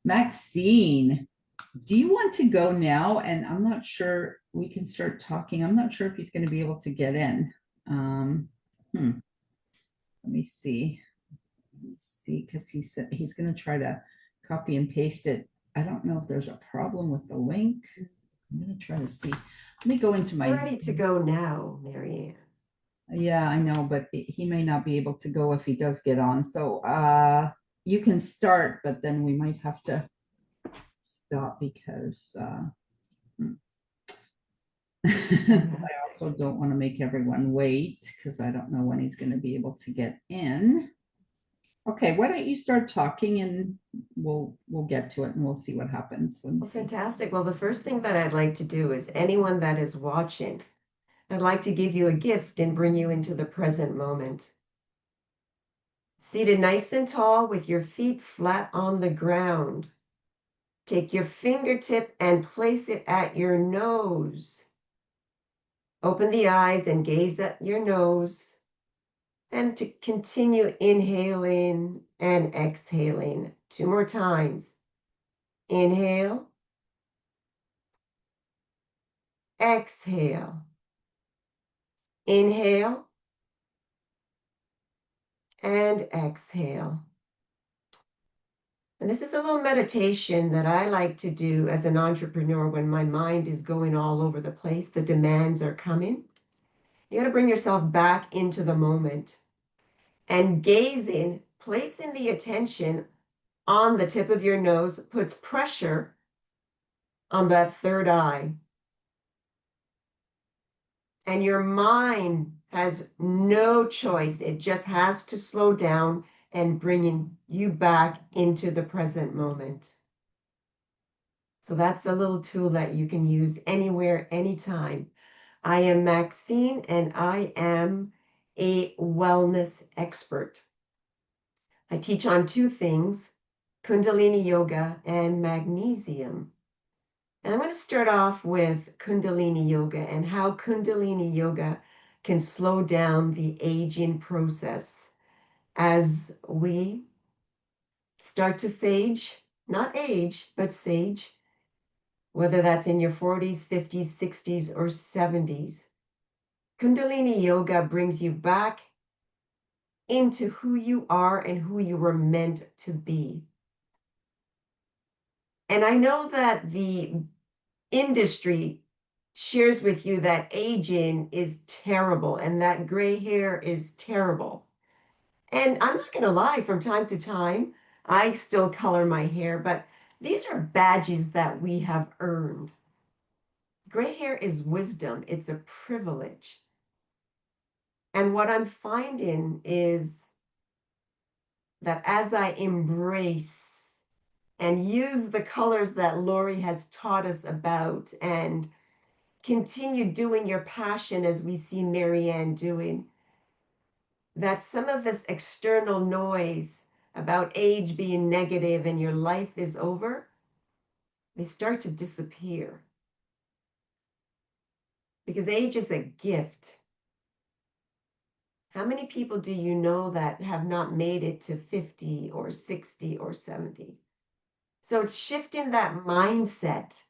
Maxine, do you want to go now? And I'm not sure we can start talking. I'm not sure if he's going to be able to get in. Um, hmm, let me see. Let me see, because he said he's going to try to copy and paste it. I don't know if there's a problem with the link. I'm going to try to see. Let me go into We're my. ready to go now, Marianne. Yeah, I know, but he may not be able to go if he does get on. So you can start, but then we might have to stop because I Fantastic. also don't want to make everyone wait because I don't know when he's going to be able to get in. Okay, why don't you start talking and we'll get to it and we'll see what happens. Let me Well, see. fantastic. Well, the first thing that I'd like to do is anyone that is watching, I'd like to give you a gift and bring you into the present moment. Seated nice and tall with your feet flat on the ground. Take your fingertip and place it at your nose. Open the eyes and gaze at your nose. And to continue inhaling and exhaling 2 more times. Inhale, exhale. Inhale and exhale. And this is a little meditation that I like to do as an entrepreneur when my mind is going all over the place, the demands are coming. You got to bring yourself back into the moment and gazing, placing the attention on the tip of your nose puts pressure on that third eye. And your mind has no choice. It just has to slow down and bringing you back into the present moment. So that's a little tool that you can use anywhere, anytime. I am Maxine and I am a wellness expert. I teach on 2 things, Kundalini yoga and magnesium. And I'm going to start off with Kundalini yoga and how Kundalini yoga can slow down the aging process as we start to sage, not age, but sage, whether that's in your 40s, 50s, 60s, or 70s. Kundalini yoga brings you back into who you are and who you were meant to be. And I know that the industry shares with you that aging is terrible and that gray hair is terrible. And I'm not going to lie, from time to time, I still color my hair, but these are badges that we have earned. Gray hair is wisdom, it's a privilege. And what I'm finding is that as I embrace and use the colors that Lori has taught us about and continue doing your passion as we see Marianne doing, that some of this external noise about age being negative and your life is over, they start to disappear. Because age is a gift. How many people do you know that have not made it to 50 or 60 or 70? So it's shifting that mindset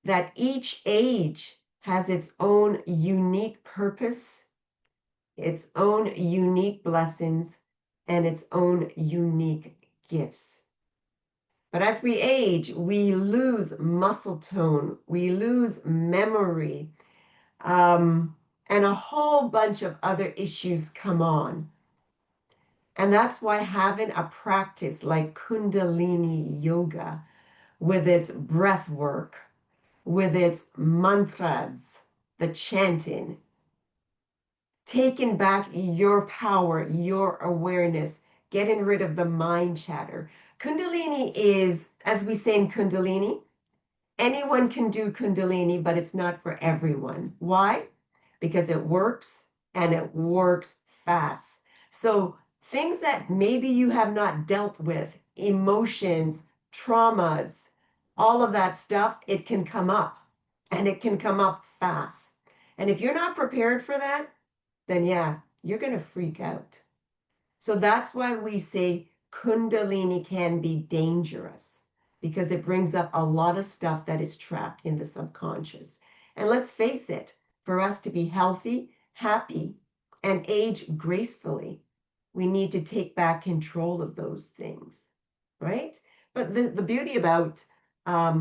that each age has its own unique purpose, its own unique blessings, and its own unique gifts. But as we age, we lose muscle tone, we lose memory, and a whole bunch of other issues come on. And that's why having a practice like Kundalini yoga, with its breath work, with its mantras, the chanting, taking back your power, your awareness, getting rid of the mind chatter. Kundalini is, as we say in Kundalini, anyone can do Kundalini, but it's not for everyone. Why? Because it works and it works fast. So things that maybe you have not dealt with, emotions, traumas, all of that stuff, it can come up and it can come up fast. And if you're not prepared for that, then yeah, you're going to freak out. So that's why we say Kundalini can be dangerous because it brings up a lot of stuff that is trapped in the subconscious. And let's face it, for us to be healthy, happy, and age gracefully, we need to take back control of those things, right? But the beauty about a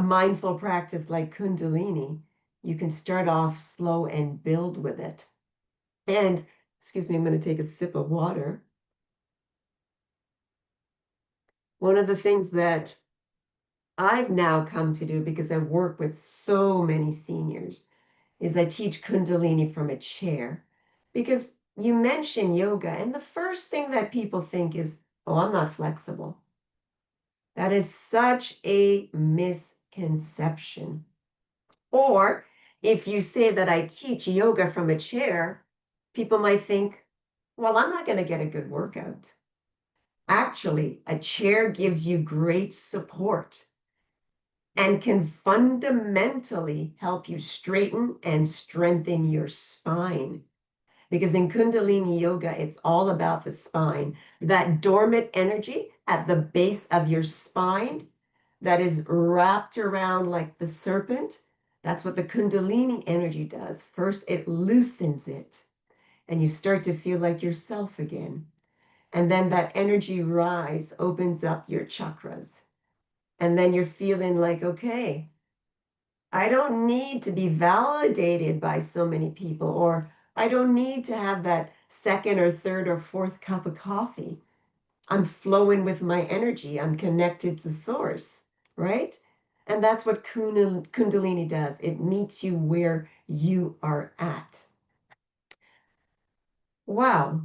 mindful practice like Kundalini, you can start off slow and build with it. And, excuse me, I'm going to take a sip of water. One of the things that I've now come to do, because I work with so many seniors, is I teach Kundalini from a chair. Because you mention yoga, and the first thing that people think is, oh, I'm not flexible. That is such a misconception. Or if you say that I teach yoga from a chair, people might think, well, I'm not going to get a good workout. Actually, a chair gives you great support and can fundamentally help you straighten and strengthen your spine. Because in Kundalini Yoga, it's all about the spine, that dormant energy at the base of your spine that is wrapped around like the serpent. That's what the Kundalini energy does. First, it loosens it, and you start to feel like yourself again. And then that energy rise opens up your chakras. And then you're feeling like, okay, I don't need to be validated by so many people, or I don't need to have that second or third or fourth cup of coffee. I'm flowing with my energy. I'm connected to source, right? And that's what Kundalini does. It meets you where you are at. Wow.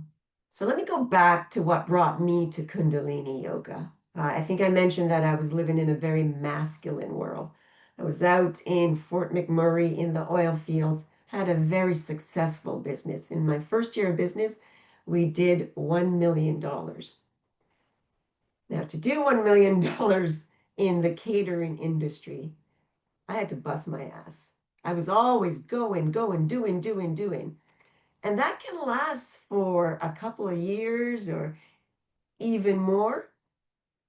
So let me go back to what brought me to Kundalini Yoga. I think I mentioned that I was living in a very masculine world. I was out in Fort McMurray in the oil fields, had a very successful business. In my first year of business, we did $1 million. Now, to do $1 million in the catering industry, I had to bust my ass. I was always going, doing. And that can last for a couple of years or even more,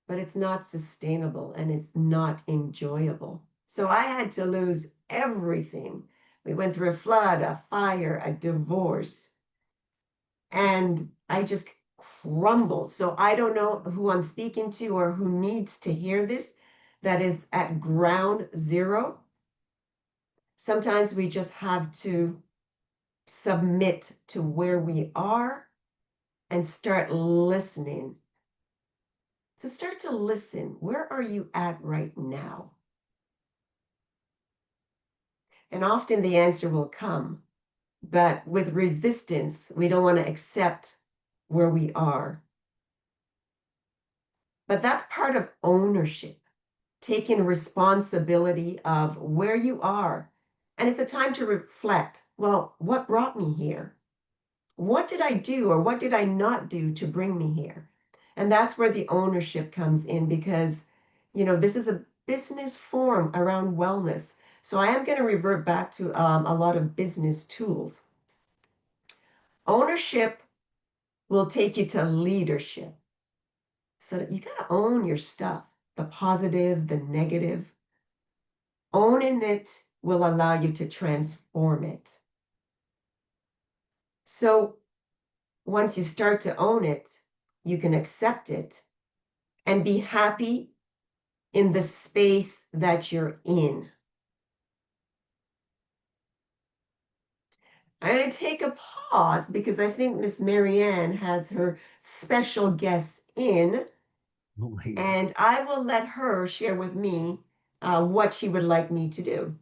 but it's not sustainable and it's not enjoyable. So I had to lose everything. We went through a flood, a fire, a divorce, and I just crumbled. So I don't know who I'm speaking to or who needs to hear this that is at ground zero. Sometimes we just have to submit to where we are and start listening. So start to listen. Where are you at right now? And often the answer will come, but with resistance, we don't want to accept where we are. But that's part of ownership, taking responsibility of where you are. And it's a time to reflect, well, what brought me here? What did I do or what did I not do to bring me here? And that's where the ownership comes in because, this is a business forum around wellness. So I am going to revert back to a lot of business tools. Ownership will take you to leadership. So that you got to own your stuff, the positive, the negative. Owning it will allow you to transform it. So once you start to own it, you can accept it and be happy in the space that you're in. I'm going to take a pause because I think Miss Marianne has her special guest in, Oh my God. and I will let her share with me what she would like me to do.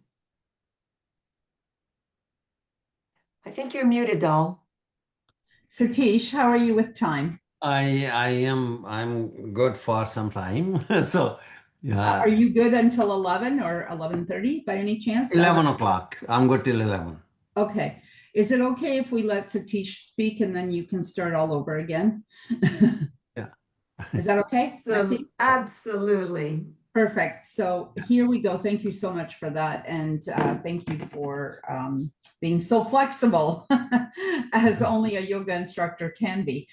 I think you're muted, doll. Satish, how are you with time? I'm good for some time. So yeah, Are you good until 11 or 11:30 by any chance? 11 o'clock. I'm good till 11. Okay. Is it okay if we let Satish speak and then you can start all over again? Yeah. Is that okay? Maxine? Absolutely. Perfect. So here we go. Thank you so much for that. And thank you for being so flexible as only a yoga instructor can be.